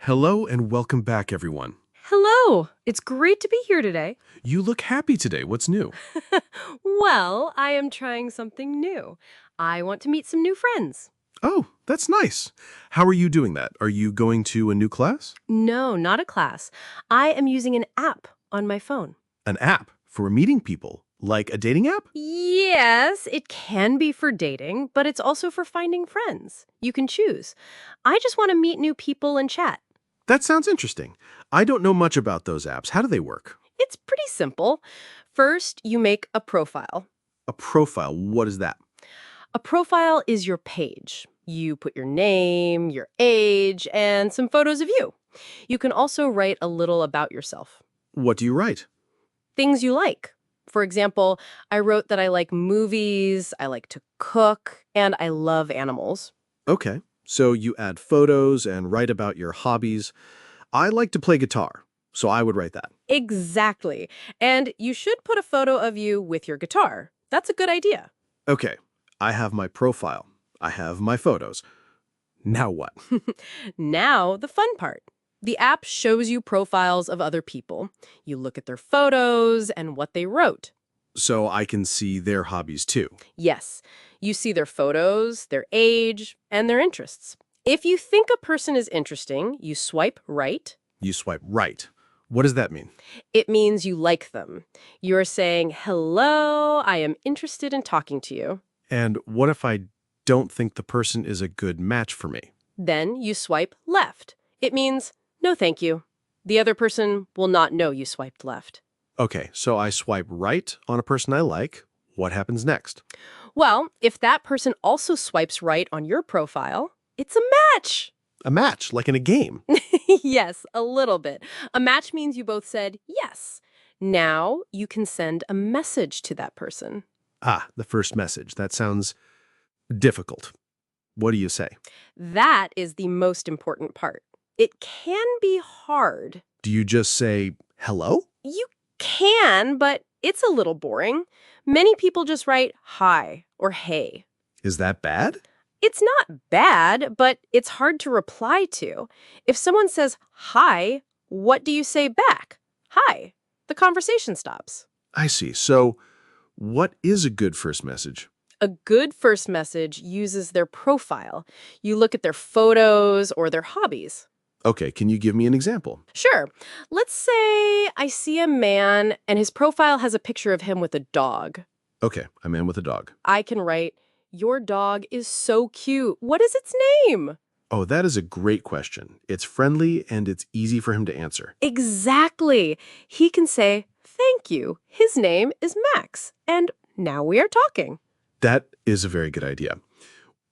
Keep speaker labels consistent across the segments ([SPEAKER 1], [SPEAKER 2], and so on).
[SPEAKER 1] Hello and welcome back, everyone.
[SPEAKER 2] Hello! It's great to be here today.
[SPEAKER 1] You look happy today. What's new?
[SPEAKER 2] Well, I am trying something new. I want to meet some new friends.
[SPEAKER 1] Oh, that's nice. How are you doing that? Are you going to a new class?
[SPEAKER 2] No, not a class. I am using an app on my phone.
[SPEAKER 1] An app for meeting people, like a dating app?
[SPEAKER 2] Yes, it can be for dating, but it's also for finding friends. You can choose. I just want to meet new people and chat.
[SPEAKER 1] That sounds interesting. I don't know much about those apps. How do they work?
[SPEAKER 2] It's pretty simple. First, you make a profile.
[SPEAKER 1] A profile, what is that?
[SPEAKER 2] A profile is your page. You put your name, your age, and some photos of you. You can also write a little about yourself.
[SPEAKER 1] What do you write?
[SPEAKER 2] Things you like. For example, I wrote that I like movies, I like to cook, and I love animals.
[SPEAKER 1] Okay, so you add photos and write about your hobbies. I like to play guitar, so I would write that.
[SPEAKER 2] Exactly. And you should put a photo of you with your guitar. That's a good idea.
[SPEAKER 1] Okay, I have my profile. I have my photos. Now what?
[SPEAKER 2] Now, the fun part. The app shows you profiles of other people. You look at their photos and what they wrote.
[SPEAKER 1] So I can see their hobbies too.
[SPEAKER 2] Yes, you see their photos, their age, and their interests. If you think a person is interesting, you swipe right.
[SPEAKER 1] You swipe right. What does that mean?
[SPEAKER 2] It means you like them. You're saying, hello, I am interested in talking to you.
[SPEAKER 1] And what if I don't think the person is a good match for me?
[SPEAKER 2] Then you swipe left. It means, no thank you. The other person will not know you swiped left.
[SPEAKER 1] Okay, so I swipe right on a person I like. What happens next?
[SPEAKER 2] Well, if that person also swipes right on your profile, it's a match.
[SPEAKER 1] A match, like in a game.
[SPEAKER 2] Yes, a little bit. A match means you both said yes. Now you can send a message to that person.
[SPEAKER 1] Ah, the first message. That sounds difficult. What do you say?
[SPEAKER 2] That is the most important part. It can be hard.
[SPEAKER 1] Do you just say hello?
[SPEAKER 2] You can, but it's a little boring. Many people just write hi or hey.
[SPEAKER 1] Is that bad?
[SPEAKER 2] It's not bad, but it's hard to reply to. If someone says hi, what do you say back? Hi. The conversation stops.
[SPEAKER 1] I see. So what is a good first message?
[SPEAKER 2] A good first message uses their profile. You look at their photos or their hobbies.
[SPEAKER 1] Okay, can you give me an example?
[SPEAKER 2] Sure. Let's say I see a man and his profile has a picture of him with a dog.
[SPEAKER 1] Okay, a man with a dog.
[SPEAKER 2] I can write, your dog is so cute. What is its name?
[SPEAKER 1] Oh, that is a great question. It's friendly and it's easy for him to answer.
[SPEAKER 2] Exactly. He can say, thank you. His name is Max. And now we are talking.
[SPEAKER 1] That is a very good idea.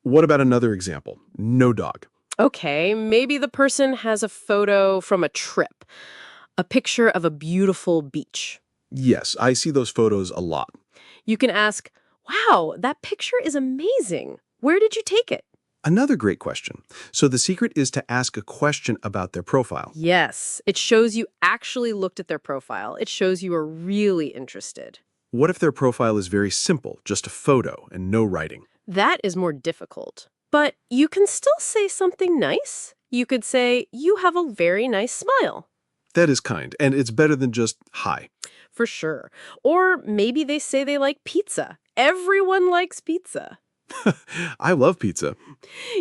[SPEAKER 1] What about another example? No dog.
[SPEAKER 2] Okay, maybe the person has a photo from a trip, a picture of a beautiful beach.
[SPEAKER 1] Yes, I see those photos a lot.
[SPEAKER 2] You can ask, wow, that picture is amazing. Where did you take it?
[SPEAKER 1] Another great question. So the secret is to ask a question about their profile.
[SPEAKER 2] Yes, it shows you actually looked at their profile. It shows you are really interested.
[SPEAKER 1] What if their profile is very simple, just a photo and no writing?
[SPEAKER 2] That is more difficult. But you can still say something nice. You could say, you have a very nice smile.
[SPEAKER 1] That is kind, and it's better than just hi.
[SPEAKER 2] For sure. Or maybe they say they like pizza. Everyone likes pizza.
[SPEAKER 1] I love pizza.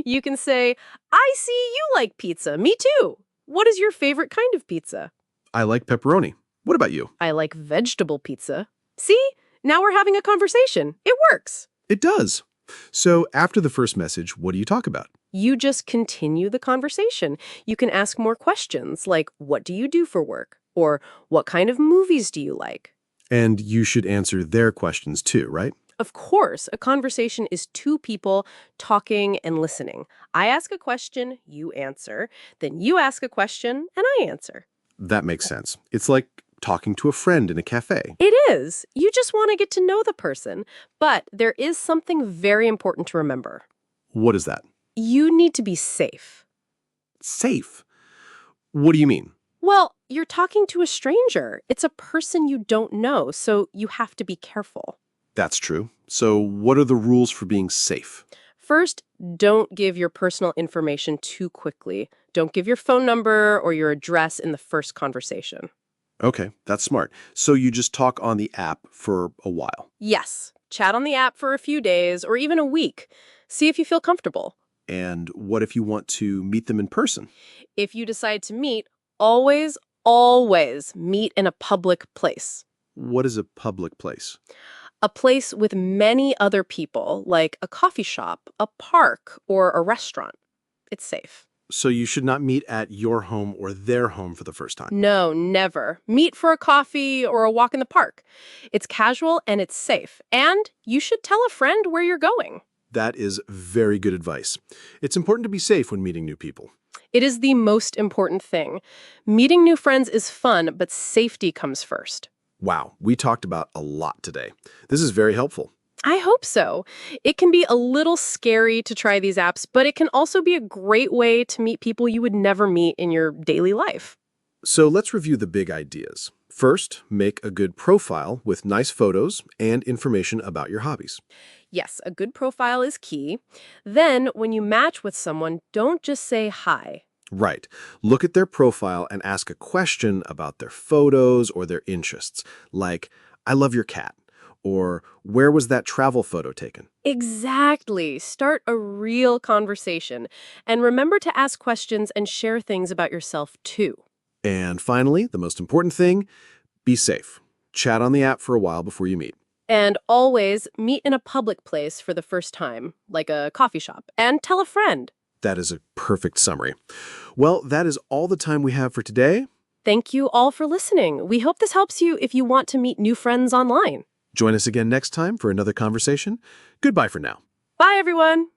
[SPEAKER 2] You can say, I see you like pizza. Me too. What is your favorite kind of pizza?
[SPEAKER 1] I like pepperoni. What about you?
[SPEAKER 2] I like vegetable pizza. See? Now we're having a conversation. It works.
[SPEAKER 1] It does. So after the first message, what do you talk about?
[SPEAKER 2] You just continue the conversation. You can ask more questions like, what do you do for work? Or what kind of movies do you like?
[SPEAKER 1] And you should answer their questions too, right?
[SPEAKER 2] Of course, a conversation is two people talking and listening. I ask a question, you answer. Then you ask a question, and I answer.
[SPEAKER 1] That makes sense. It's like talking to a friend in a cafe.
[SPEAKER 2] It is. You just want to get to know the person. But there is something very important to remember.
[SPEAKER 1] What is that?
[SPEAKER 2] You need to be safe.
[SPEAKER 1] Safe? What do you mean?
[SPEAKER 2] Well, you're talking to a stranger. It's a person you don't know, so you have to be careful.
[SPEAKER 1] That's true. So what are the rules for being safe?
[SPEAKER 2] First, don't give your personal information too quickly. Don't give your phone number or your address in the first conversation.
[SPEAKER 1] Okay, that's smart. So you just talk on the app for a while.
[SPEAKER 2] Yes, chat on the app for a few days or even a week. See if you feel comfortable.
[SPEAKER 1] And what if you want to meet them in person?
[SPEAKER 2] If you decide to meet, always meet in a public place.
[SPEAKER 1] What is a public place?
[SPEAKER 2] A place with many other people, like a coffee shop, a park, or a restaurant. It's safe.
[SPEAKER 1] So you should not meet at your home or their home for the first time.
[SPEAKER 2] No, never. Meet for a coffee or a walk in the park. It's casual and it's safe. And you should tell a friend where you're going.
[SPEAKER 1] That is very good advice. It's important to be safe when meeting new people.
[SPEAKER 2] It is the most important thing. Meeting new friends is fun, but safety comes first.
[SPEAKER 1] Wow, we talked about a lot today. This is very helpful.
[SPEAKER 2] I hope so. It can be a little scary to try these apps, but it can also be a great way to meet people you would never meet in your daily life.
[SPEAKER 1] So let's review the big ideas. First, make a good profile with nice photos and information about your hobbies.
[SPEAKER 2] Yes, a good profile is key. Then, when you match with someone, don't just say hi.
[SPEAKER 1] Right. Look at their profile and ask a question about their photos or their interests, like, I love your cat, or where was that travel photo taken?
[SPEAKER 2] Exactly. Start a real conversation. And remember to ask questions and share things about yourself, too.
[SPEAKER 1] And finally, the most important thing, be safe. Chat on the app for a while before you meet.
[SPEAKER 2] And always meet in a public place for the first time, like a coffee shop, and tell a friend.
[SPEAKER 1] That is a perfect summary. Well, that is all the time we have for today.
[SPEAKER 2] Thank you all for listening. We hope this helps you if you want to meet new friends online.
[SPEAKER 1] Join us again next time for another conversation. Goodbye for now.
[SPEAKER 2] Bye, everyone.